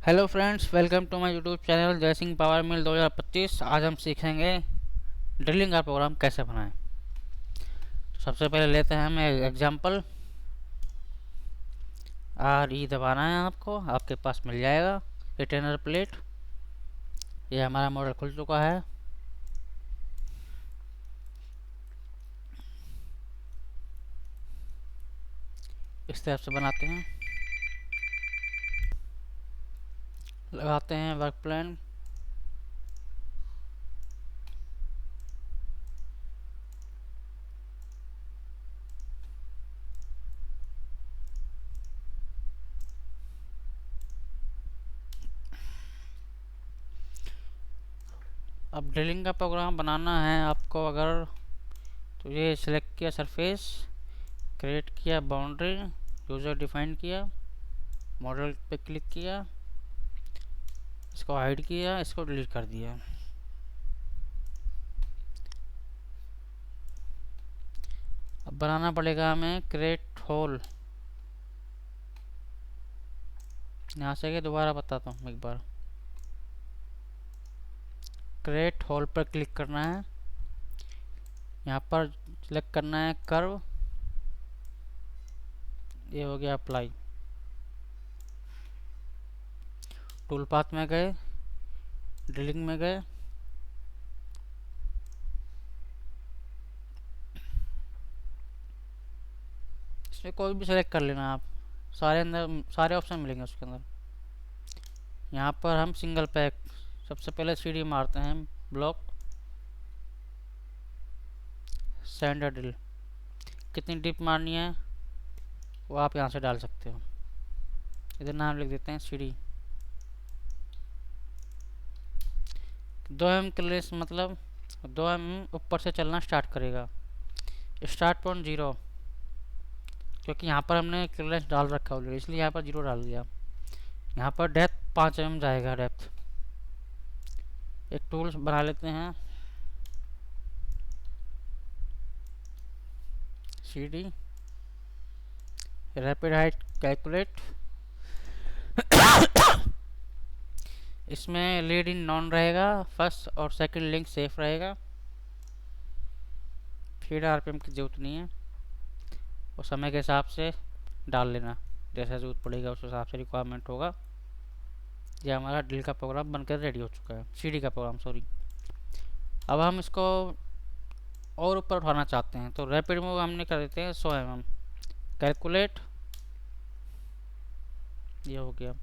Hello friends, welcome to my YouTube channel Jai Singh power मिल 2025। आज हम सीखेंगे ड्रिलिंग का प्रोग्राम कैसे बनाएं। तो सबसे पहले लेते हैं हम एग्जांपल। आर ई दबाना है, आपको आपके पास मिल जाएगा रिटेनर प्लेट। ये हमारा मॉडल खुल चुका है। इस तरह से बनाते हैं, लगाते हैं वर्क प्लान। अब ड्रिलिंग का प्रोग्राम बनाना है आपको अगर, तो ये सिलेक्ट किया सरफेस, क्रिएट किया बाउंड्री, यूज़र डिफाइन किया, मॉडल पे क्लिक किया, इसको हाइड किया, इसको डिलीट कर दिया। अब बनाना पड़ेगा हमें क्रिएट होल। यहाँ से दोबारा बताता हूँ एक बार। क्रिएट होल पर क्लिक करना है, यहाँ पर सिलेक्ट करना है कर्व, ये हो गया अप्लाई। टूल पाथ में गए, ड्रिलिंग में गए, इसमें कोई भी सिलेक्ट कर लेना आप, सारे अंदर सारे ऑप्शन मिलेंगे उसके अंदर। यहाँ पर हम सिंगल पैक सबसे पहले सीढ़ी मारते हैं, ब्लॉक सेंटर ड्रिल। कितनी डीप मारनी है वो आप यहाँ से डाल सकते हो। इधर नाम लिख देते हैं सीढ़ी। 2 mm क्लियरेंस मतलब 2 mm ऊपर से चलना स्टार्ट करेगा। स्टार्ट पॉइंट 0, क्योंकि यहाँ पर हमने क्लियरेंस डाल रखा ऑलरेडी, इसलिए यहाँ पर 0 डाल दिया। यहाँ पर डेप्थ 5 mm जाएगा डेप्थ। एक टूल बना लेते हैं, सीडी रैपिड हाइट कैलकुलेट। इसमें लीड इन नॉन रहेगा, फर्स्ट और सेकंड लिंक सेफ रहेगा। फिर आरपीएम की जरूरत नहीं है, वो समय के हिसाब से डाल लेना, जैसा जरूरत पड़ेगा उस हिसाब से रिक्वायरमेंट होगा। ये हमारा ड्रिल का प्रोग्राम बनकर रेडी हो चुका है, सीडी का प्रोग्राम सॉरी। अब हम इसको और ऊपर उठाना चाहते हैं, तो रैपिड मूव हमने कर देते हैं 100 mm। कैलकुलेट, ये हो गया।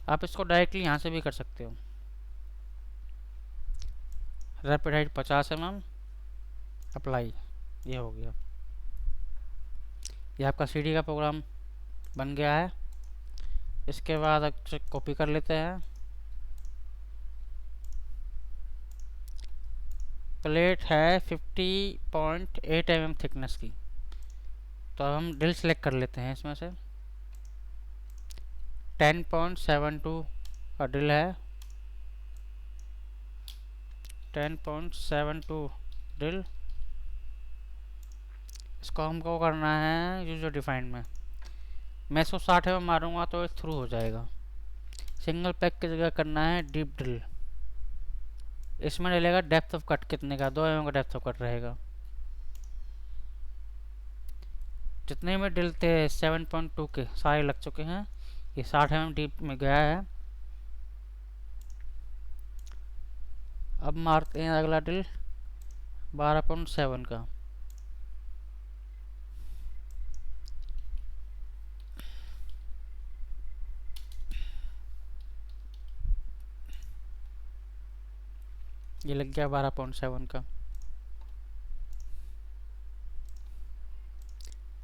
आप इसको डायरेक्टली यहाँ से भी कर सकते हो। रैपिड हाइट 50 mm, अप्लाई, ये हो गया। ये आपका सीडी का प्रोग्राम बन गया है। इसके बाद अच्छे कॉपी कर लेते हैं। प्लेट है 50.8 mm थिकनेस की, तो अब हम ड्रिल सेलेक्ट कर लेते हैं। इसमें से 10.72 का ड्रिल है, 10.72 ड्रिल। इसको हमको करना है यूजर डिफाइंड में। मैं 160 में मारूंगा तो थ्रू हो जाएगा। सिंगल पैक की जगह करना है डीप ड्रिल। इसमें डलेगा डेप्थ ऑफ कट कितने का, 2 mm का डेप्थ ऑफ कट रहेगा। जितने में ड्रिल थे 7.2 के सारे लग चुके हैं। ये 60 mm डीप में गया है। अब मारते हैं अगला ड्रिल 12.7 का। ये लग गया 12.7 का।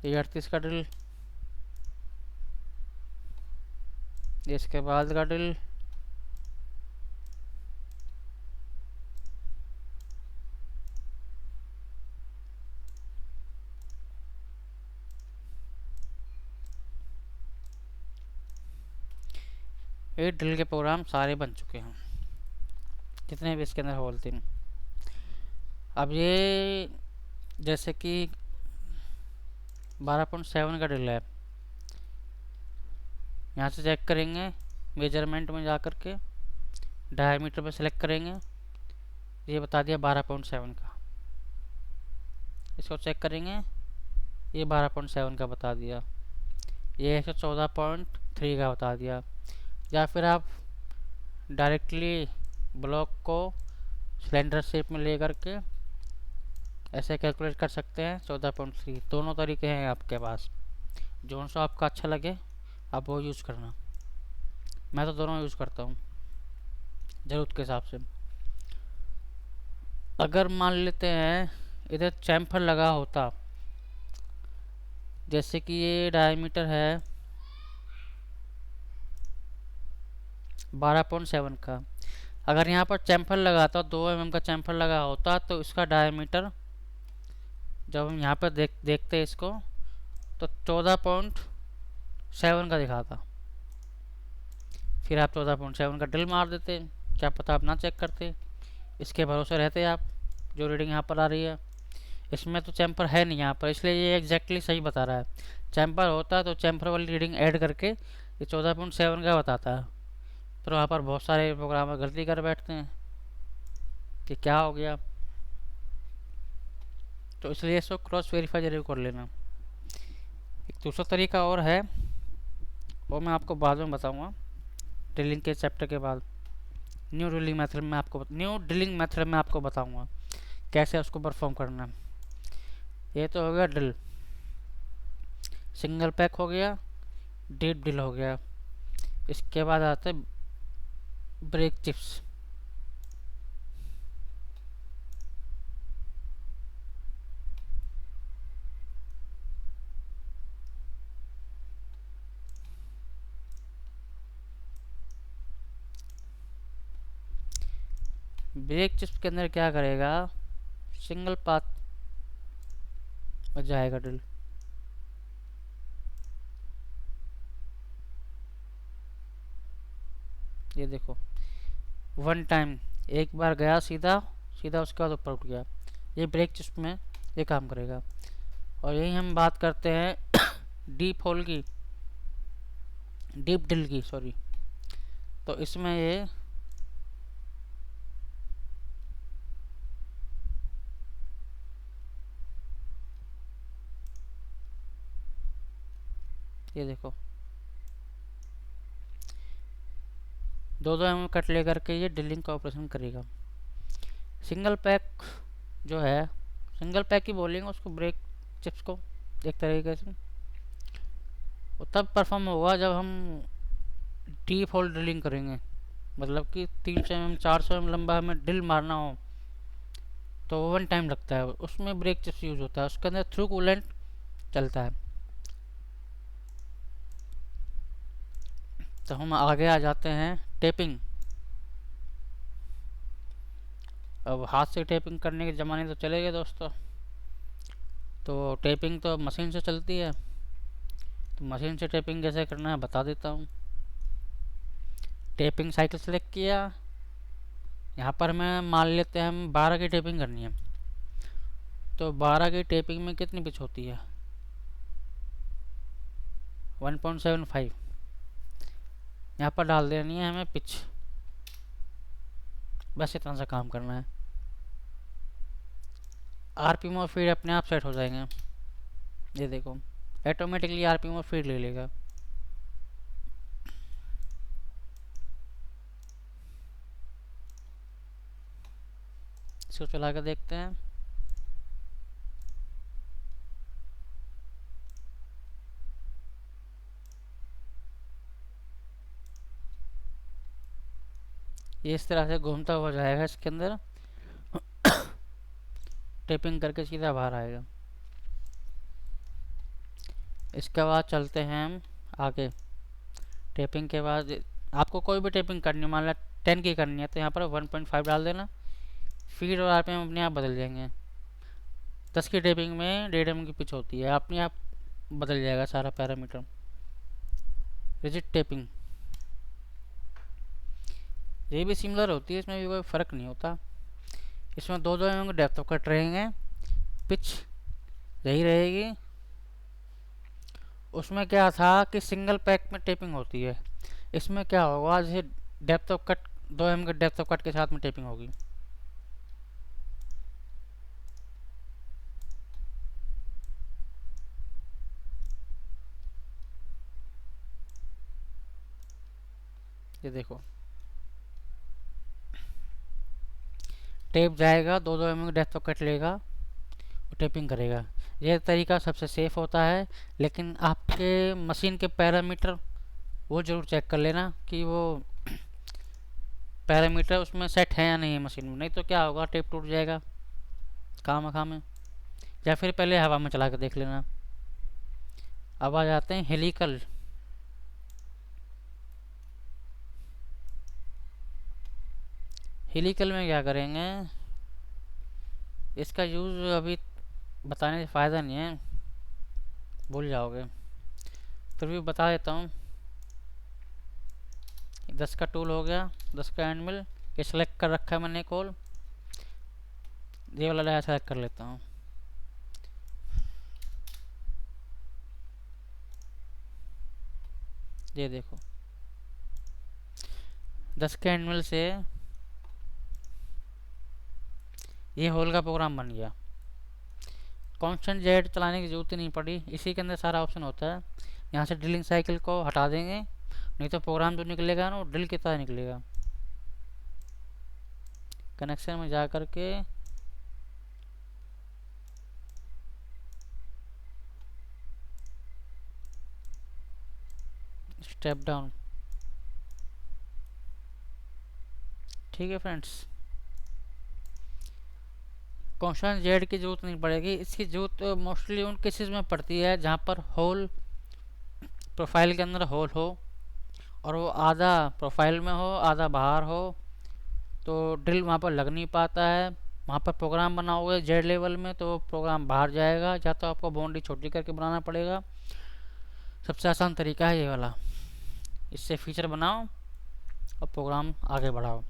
ये 38 का ड्रिल, इसके बाद का ड्रिल ये ड्रिल के प्रोग्राम सारे बन चुके हैं, जितने भी इसके अंदर होल थे। अब ये जैसे कि 12.7 का ड्रिल है, यहाँ से चेक करेंगे मेजरमेंट में जा कर के डायमीटर पे सेलेक्ट करेंगे, ये बता दिया 12.7 का। इसको चेक करेंगे, ये 12.7 का बता दिया, ये 114.3 का बता दिया। या फिर आप डायरेक्टली ब्लॉक को सिलेंडर शेप में ले करके ऐसे कैलकुलेट कर सकते हैं 14.3। दोनों तरीके हैं आपके पास, जो सा आपका अच्छा लगे आप वो यूज़ करना। मैं तो दोनों यूज़ करता हूँ ज़रूरत के हिसाब से। अगर मान लेते हैं इधर चैम्फर लगा होता, जैसे कि ये डायमीटर है 12.7 का, अगर यहाँ पर चैम्फर लगाता 2 mm का चैम्फर लगा होता तो इसका डायमीटर जब हम यहाँ पर देखते इसको तो 14.7 का दिखाता। फिर आप 14.7 का ड्रिल मार देते, क्या पता आप ना चेक करते, इसके भरोसे रहते आप जो रीडिंग यहाँ पर आ रही है। इसमें तो चैम्फर है नहीं यहाँ पर, इसलिए ये एग्जैक्टली सही बता रहा है। चैम्फर होता तो चैम्फर वाली रीडिंग ऐड करके ये 14.7 का बताता है। पर वहाँ पर बहुत सारे प्रोग्रामर गलती कर बैठते हैं कि क्या हो गया, तो इसलिए इसको क्रॉस वेरीफाई जरूर कर लेना। एक दूसरा तरीका और है, वो मैं आपको बाद में बताऊंगा ड्रिलिंग के चैप्टर के बाद। न्यू ड्रिलिंग मेथड में आपको बताऊंगा कैसे उसको परफॉर्म करना है। ये तो हो गया ड्रिल, सिंगल पैक हो गया, डीप ड्रिल हो गया। इसके बाद आते हैं ब्रेक चिप्स। ब्रेक चिप्स के अंदर क्या करेगा, सिंगल पाथ में जाएगा ड्रिल। ये देखो वन टाइम, एक बार गया सीधा सीधा, उसके बाद ऊपर उठ गया। ये ब्रेक चिप्स में ये काम करेगा। और यही हम बात करते हैं डीप होल की, डीप ड्रिल की सॉरी। तो इसमें ये देखो 2-2 mm कट लेकर के ये ड्रिलिंग का ऑपरेशन करेगा। सिंगल पैक जो है, सिंगल पैक ही बोलेंगे उसको ब्रेक चिप्स को एक तरीके से। वो तब परफॉर्म होगा जब हम डीप होल ड्रिलिंग करेंगे, मतलब कि 300 mm 400 mm लंबा हमें ड्रिल मारना हो तो वन टाइम लगता है, उसमें ब्रेक चिप्स यूज़ होता है। उसके अंदर थ्रू कूलेंट चलता है। तो हम आगे आ जाते हैं टेपिंग। अब हाथ से टेपिंग करने के ज़माने तो चले गए दोस्तों, तो टेपिंग तो मशीन से चलती है। तो मशीन से टेपिंग कैसे करना है बता देता हूँ। टेपिंग साइकिल सेलेक्ट किया, यहाँ पर मैं मान लेते हैं हम 12 की टेपिंग करनी है। तो 12 की टेपिंग में कितनी पिच होती है, 1.75। यहाँ पर डाल देनी है हमें पिच, बस इतना सा काम करना है। आरपीएम और फीड अपने आप सेट हो जाएंगे। ये देखो ऑटोमेटिकली आरपीएम और फीड ले लेगा। इसको चला कर देखते हैं। ये इस तरह से घूमता हुआ जाएगा इसके अंदर, टेपिंग करके सीधा बाहर आएगा। इसके बाद चलते हैं हम आगे। टेपिंग के बाद आपको कोई भी टेपिंग करनी है, मान लो 10 की करनी है तो यहाँ पर 1.5 डाल देना। फीड और आरपीएम अपने आप बदल जाएंगे। 10 की टेपिंग में 1.5 mm की पिच होती है, अपने आप बदल जाएगा सारा पैरामीटर। रिजिड टेपिंग ये भी सिमिलर होती है, इसमें भी कोई फ़र्क नहीं होता। इसमें 2-2 mm डेप्थ ऑफ कट रहेंगे, पिच यही रहेगी। उसमें क्या था कि सिंगल पैक में टेपिंग होती है, इसमें क्या होगा, जैसे डेप्थ ऑफ कट 2 mm के डेप्थ ऑफ कट के साथ में टेपिंग होगी। ये देखो टेप जाएगा, 2 mm के डेप्थ ऑफ कट लेगा और टेपिंग करेगा। यह तरीका सबसे सेफ होता है, लेकिन आपके मशीन के पैरामीटर वो जरूर चेक कर लेना कि वो पैरामीटर उसमें सेट है या नहीं है मशीन में, नहीं तो क्या होगा, टेप टूट जाएगा खामखा में। या फिर पहले हवा में चला कर देख लेना। अब आ जाते हैं हेलिकल। हेलिकल में क्या करेंगे, इसका यूज़ अभी बताने से फ़ायदा नहीं है, भूल जाओगे, फिर भी बता देता हूँ। 10 का टूल हो गया, 10 का एंड मिल, ये सेलेक्ट कर रखा है मैंने कॉल, ये वाला लाया सेलेक्ट कर लेता हूँ। ये देखो 10 के एंड मिल से ये होल का प्रोग्राम बन गया। कांस्टेंट जेड चलाने की जरूरत ही नहीं पड़ी, इसी के अंदर सारा ऑप्शन होता है। यहाँ से ड्रिलिंग साइकिल को हटा देंगे, नहीं तो प्रोग्राम जो निकलेगा ना वो ड्रिल की तरह निकलेगा। कनेक्शन में जा कर के स्टेप डाउन, ठीक है फ्रेंड्स। कांस्टेंट जेड की जरूरत नहीं पड़ेगी, इसकी जरूरत मोस्टली उन केसेस में पड़ती है जहाँ पर होल प्रोफाइल के अंदर होल हो और वो आधा प्रोफाइल में हो आधा बाहर हो, तो ड्रिल वहाँ पर लग नहीं पाता है। वहाँ पर प्रोग्राम बनाओगे जेड लेवल में तो प्रोग्राम बाहर जाएगा, या तो आपको बाउंड्री छोटी करके बनाना पड़ेगा। सबसे आसान तरीका है ये वाला, इससे फीचर बनाओ और प्रोग्राम आगे बढ़ाओ।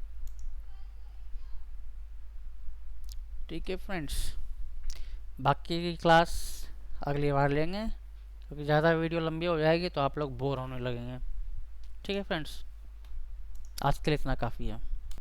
ठीक है फ्रेंड्स, बाकी की क्लास अगली बार लेंगे, क्योंकि ज़्यादा वीडियो लंबी हो जाएगी तो आप लोग बोर होने लगेंगे। ठीक है फ्रेंड्स, आज के लिए इतना काफ़ी है।